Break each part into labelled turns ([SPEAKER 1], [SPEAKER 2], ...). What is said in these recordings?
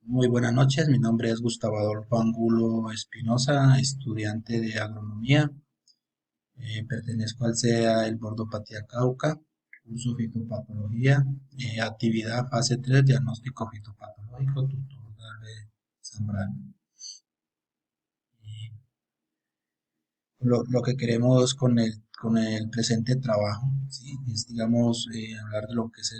[SPEAKER 1] Muy buenas noches, mi nombre es Gustavo Adolfo Angulo Espinosa, estudiante de agronomía. Pertenezco al CEA El Bordopatía Cauca, curso fitopatología, actividad fase 3, diagnóstico fitopatológico, tutor de Zambrano. Y lo que queremos con el presente trabajo, ¿sí? Es, digamos, hablar de lo que es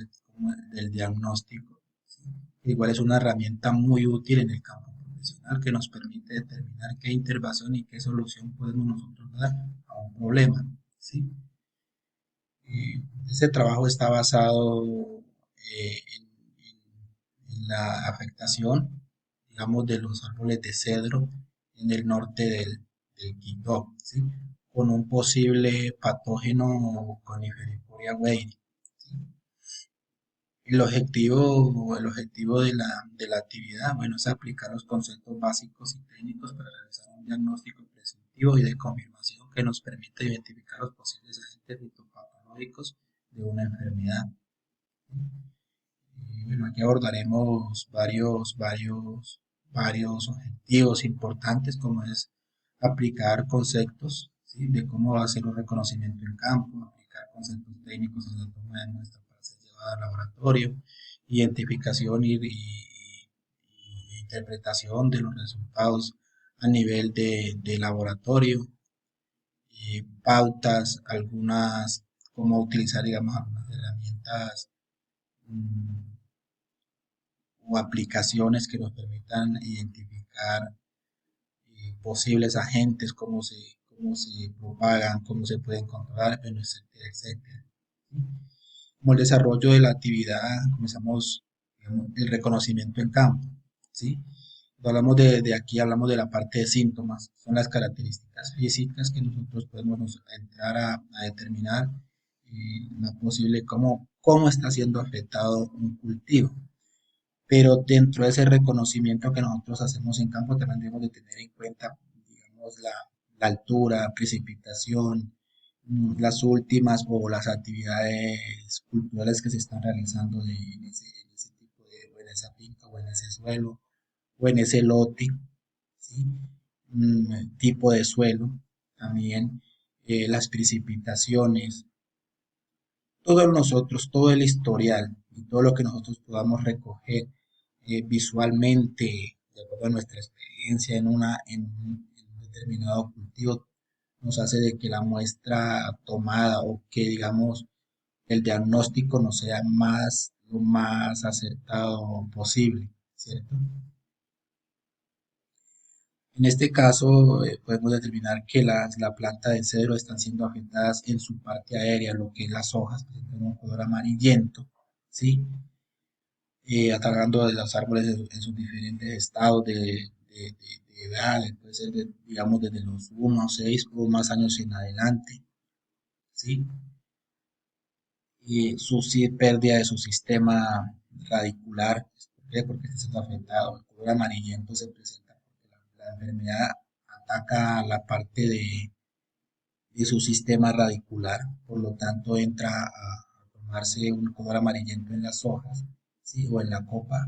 [SPEAKER 1] el diagnóstico, ¿sí? Igual es una herramienta muy útil en el campo profesional que nos permite determinar qué intervención y qué solución podemos nosotros dar a un problema, ¿sí? Este trabajo está basado en la afectación, digamos, de los árboles de cedro en el norte del Quindó, ¿sí? Con un posible patógeno Conifericoria weyeri, ¿sí? El objetivo de la actividad, bueno, es aplicar los conceptos básicos y técnicos para realizar un diagnóstico prescriptivo y de confirmación que nos permita identificar los posibles agentes fitopatológicos de una enfermedad. Y bueno, aquí abordaremos varios objetivos importantes, como es aplicar conceptos, ¿sí? De cómo hacer un reconocimiento en campo, aplicar conceptos técnicos en la toma de muestra para ser llevada al laboratorio, identificación y interpretación de los resultados a nivel de laboratorio, pautas, algunas, cómo utilizar, digamos, algunas herramientas mm, o aplicaciones que nos permitan identificar posibles agentes, cómo se propagan, cómo se pueden controlar, bueno, etcétera, etcétera. ¿Sí? Como el desarrollo de la actividad, comenzamos, digamos, el reconocimiento en campo, ¿sí? Cuando hablamos de aquí, hablamos de la parte de síntomas, son las características físicas que nosotros podemos entrar a determinar la posible, cómo está siendo afectado un cultivo. Pero dentro de ese reconocimiento que nosotros hacemos en campo también debemos de tener en cuenta, digamos, la altura, precipitación, las últimas o las actividades culturales que se están realizando en ese tipo de, o en esa finca, o en ese suelo, o en ese lote, ¿sí? Tipo de suelo, también las precipitaciones, todo el historial y todo lo que nosotros podamos recoger visualmente, de acuerdo a nuestra experiencia en un determinado cultivo, nos hace de que la muestra tomada o que digamos el diagnóstico no sea lo más acertado posible, ¿cierto? En este caso, podemos determinar que la planta de cedro están siendo afectadas en su parte aérea, lo que es las hojas presentan un color amarillento, ¿sí? Atacando de los árboles en sus diferentes estados de edad, puede ser, digamos, desde los 1, 6 o más años en adelante, ¿sí? Y pérdida de su sistema radicular, ¿por qué? Porque está siendo afectado. El color amarillento se presenta porque la enfermedad ataca la parte de su sistema radicular, por lo tanto entra a formarse un color amarillento en las hojas, ¿sí? O en la copa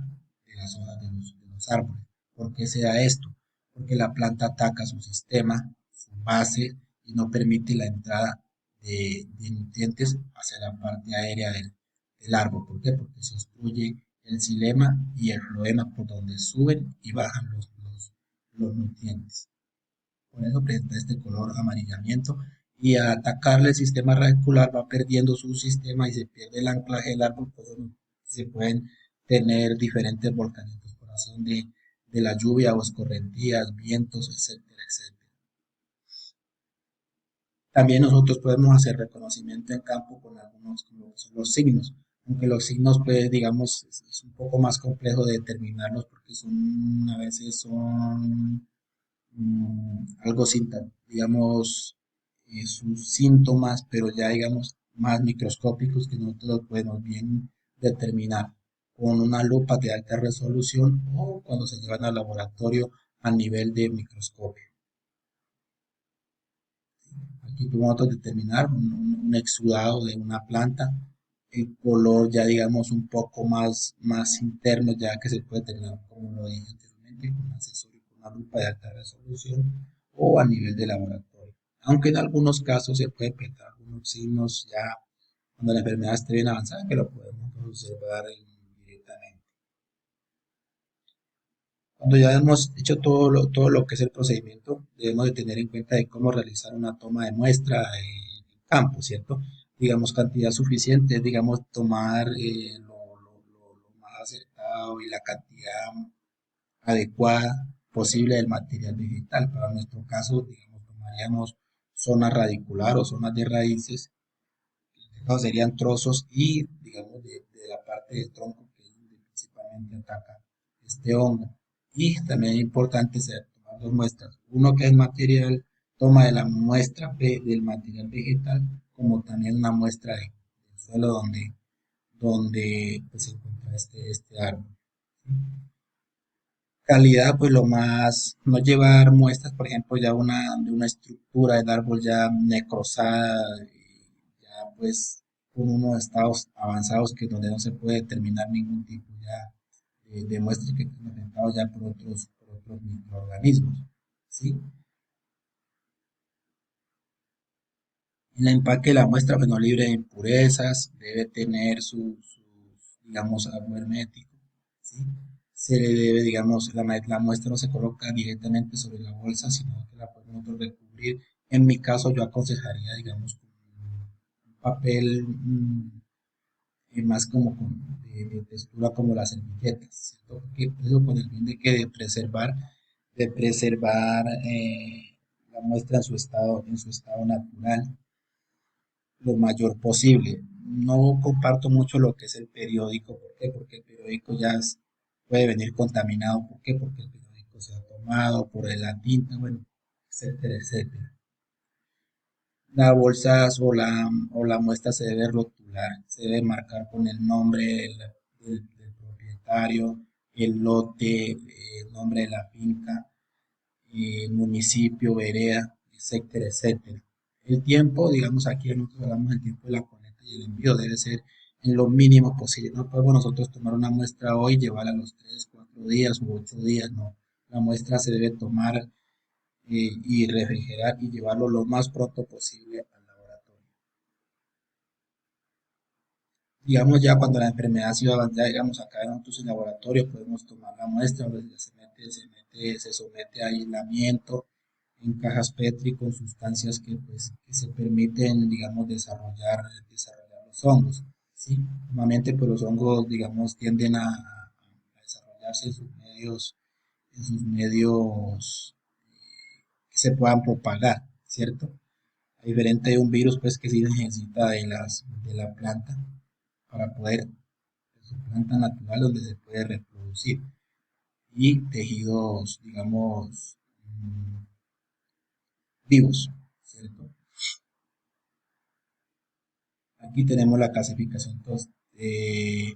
[SPEAKER 1] de las hojas de los árboles. ¿Por qué se da esto? Porque la planta ataca su sistema, su base, y no permite la entrada de nutrientes hacia la parte aérea del árbol. ¿Por qué? Porque se obstruye el xilema y el floema por donde suben y bajan los nutrientes. Por eso presenta este color amarillamiento, y al atacarle el sistema radicular va perdiendo su sistema y se pierde el anclaje del árbol, pues se pueden tener diferentes volcanes por razón de la lluvia o escorrentías, vientos, etcétera, etcétera. También nosotros podemos hacer reconocimiento en campo con algunos, como son los signos, aunque los signos, pues, digamos, es un poco más complejo de determinarlos porque a veces son algo digamos, sus síntomas, pero ya digamos más microscópicos que nosotros los podemos bien determinar con una lupa de alta resolución o cuando se llevan al laboratorio a nivel de microscopio. Aquí podemos determinar un exudado de una planta el color ya digamos un poco más interno, ya que se puede tener, como lo dije anteriormente, con un accesorio con una lupa de alta resolución o a nivel de laboratorio. Aunque en algunos casos se puede presentar algunos signos ya cuando la enfermedad esté bien avanzada, que lo podemos observar directamente. Cuando ya hemos hecho todo lo que es el procedimiento, debemos de tener en cuenta de cómo realizar una toma de muestra en campo, ¿cierto? Digamos, cantidad suficiente, digamos, tomar lo más acertado y la cantidad adecuada posible del material vegetal. Para nuestro caso, digamos, tomaríamos zona radicular o zonas de raíces, no, serían trozos y, digamos, de la parte del tronco que es donde principalmente ataca este hongo. Y también es importante tomar dos muestras. Uno que es material, toma de la muestra del material vegetal, como también una muestra del suelo donde pues, se encuentra este árbol. ¿Sí? Calidad, pues lo más, no llevar muestras, por ejemplo, ya de una estructura del árbol ya necrosada, ya pues con unos estados avanzados que donde no se puede determinar ningún tipo ya de muestras que estén afectados ya por otros microorganismos, ¿sí? En el empaque de la muestra, pues no libre de impurezas, debe tener digamos, algo hermético, ¿sí? Se le debe, digamos, la muestra no se coloca directamente sobre la bolsa, sino que la podemos nosotros recubrir. En mi caso, yo aconsejaría, digamos, con un papel más como de textura como las servilletas, ¿cierto? Porque eso con el fin de que de preservar la muestra en su estado natural lo mayor posible. No comparto mucho lo que es el periódico. ¿Por qué? Porque el periódico puede venir contaminado. ¿Por qué? Porque el periódico se ha tomado por la tinta, bueno, etcétera, etcétera. La bolsa o la muestra se debe rotular, se debe marcar con el nombre del propietario, el lote, el nombre de la finca, municipio, vereda, etcétera, etcétera. El tiempo, digamos aquí nosotros hablamos del tiempo de la colecta y el envío, debe ser en lo mínimo posible. No podemos nosotros tomar una muestra hoy, llevarla a los 3, 4 días u 8 días, no. La muestra se debe tomar y refrigerar y llevarlo lo más pronto posible al laboratorio. Digamos ya cuando la enfermedad ha sido avanzada, digamos acá en nosotros en laboratorio podemos tomar la muestra, pues, se somete a aislamiento en cajas Petri con sustancias que, pues, que se permiten, digamos, desarrollar los hongos. ¿Sí? Normalmente pues los hongos, digamos, tienden a desarrollarse en sus medios que se puedan propagar, ¿cierto? A diferente de un virus, pues que sí necesita de la planta para poder, de su planta natural donde se puede reproducir. Y tejidos, digamos, vivos, ¿cierto? Aquí tenemos la clasificación eh,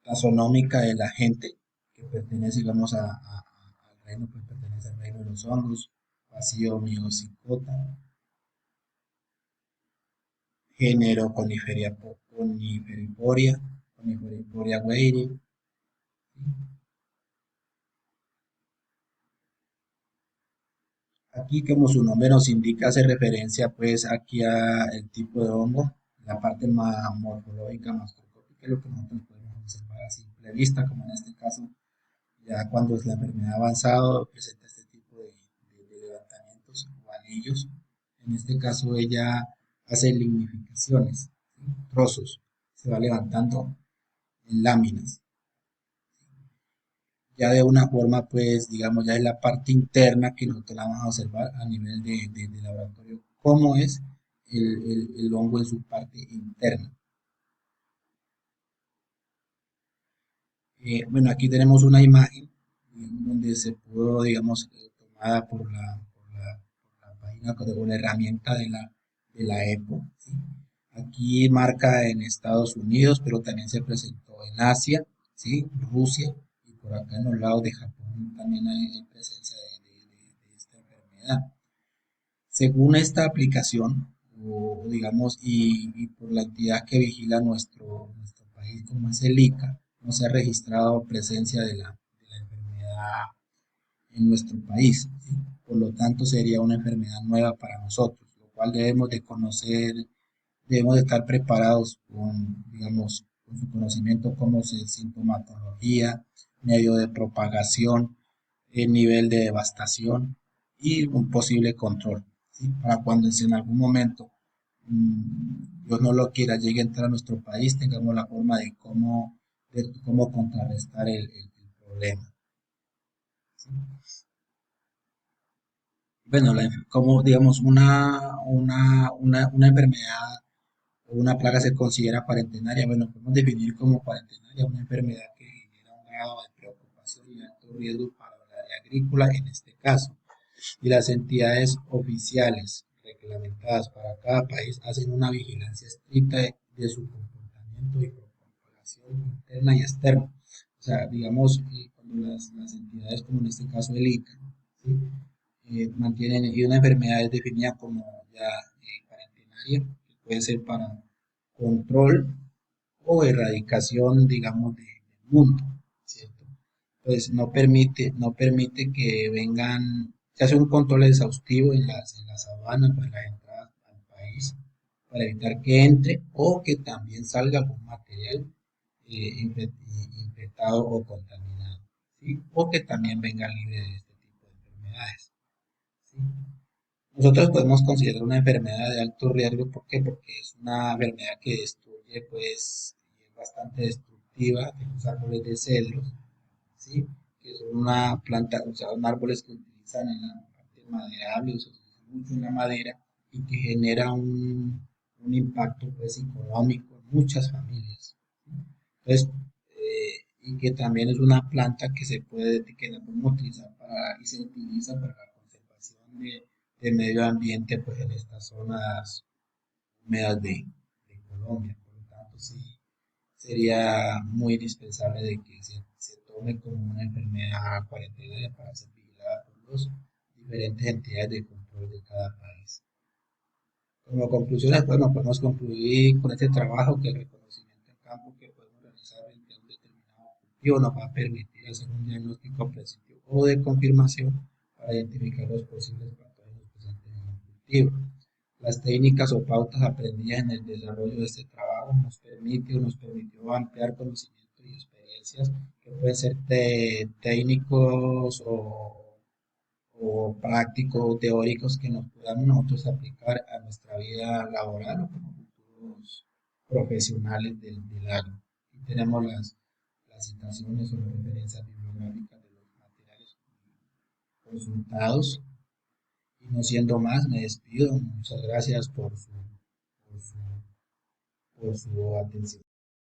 [SPEAKER 1] taxonómica de la gente que pertenece, digamos, al reino, pues pertenece al reino de los hongos, vacío miocicota, género Coniferiporia weiri. Aquí, como su nombre nos indica, hace referencia pues aquí a el tipo de hongo, la parte más morfológica, macroscópica, lo que nosotros podemos observar a simple vista, como en este caso, ya cuando es la enfermedad avanzada, presenta este tipo de levantamientos o anillos. En este caso, ella hace lignificaciones, ¿sí? Trozos, se va levantando en láminas. Ya de una forma, pues, digamos, ya es la parte interna que nosotros la vamos a observar a nivel de laboratorio, cómo es el hongo en su parte interna. Bueno, aquí tenemos una imagen donde se pudo, digamos, tomada por la página o la herramienta de la EPO. ¿Sí? Aquí marca en Estados Unidos, pero también se presentó en Asia, ¿sí? Rusia, y por acá en los lados de Japón también hay presencia de esta enfermedad. Según esta aplicación, digamos, y por la entidad que vigila nuestro país, como es el ICA, no se ha registrado presencia de la enfermedad en nuestro país, ¿sí? Por lo tanto, sería una enfermedad nueva para nosotros, lo cual debemos de conocer, debemos de estar preparados con, digamos, con su conocimiento como se sintomatología, medio de propagación, el nivel de devastación y un posible control, ¿sí? Para cuando si en algún momento Dios no lo quiera, llegue a entrar a nuestro país, tengamos la forma de cómo contrarrestar el problema. ¿Sí? Bueno, como digamos una enfermedad o una plaga se considera parentenaria, bueno, podemos definir como parentenaria una enfermedad que genera un grado de preocupación y alto riesgo para el área agrícola en este caso. Y las entidades oficiales reglamentadas para cada país hacen una vigilancia estricta de su comportamiento y propagación interna y externa. O sea, digamos, cuando las entidades, como en este caso el ICA, ¿sí? Mantienen, y una enfermedad es definida como ya parentenaria, que puede ser para control o erradicación, digamos, del mundo, ¿cierto? Pues no permite que vengan, se hace un control exhaustivo en las sabanas, para las entradas al país, para evitar que entre o que también salga algún material infectado o contaminado, ¿sí? O que también venga libre de este tipo de enfermedades, ¿sí? Nosotros podemos considerar una enfermedad de alto riesgo, ¿por qué? Porque es una enfermedad que destruye, pues, y es bastante destructiva de los árboles de cedros, ¿sí? Que son una planta, o sea, son árboles que utilizan en la parte maderable, se utiliza mucho en la madera y que genera un impacto, pues, económico en muchas familias, ¿sí? Entonces, y que también es una planta que se puede, que la podemos utilizar para, y se utiliza para la conservación de medio ambiente, pues, en estas zonas húmedas de Colombia. Por lo tanto, sí, sería muy indispensable de que se tome como una enfermedad cuarentena para ser vigilada por las diferentes entidades de control de cada país. Como conclusiones, bueno, podemos concluir con este trabajo que el reconocimiento en campo que podemos realizar en un determinado cultivo nos va a permitir hacer un diagnóstico preciso o de confirmación para identificar los posibles patógenos presentes en el cultivo. Las técnicas o pautas aprendidas en el desarrollo de este trabajo nos permitió ampliar conocimientos y experiencias que pueden ser técnicos o prácticos, teóricos que nos podamos nosotros aplicar a nuestra vida laboral o como futuros profesionales del agro. Y tenemos las citaciones o las referencias bibliográficas de los materiales consultados. Y no siendo más, me despido. Muchas gracias por su atención.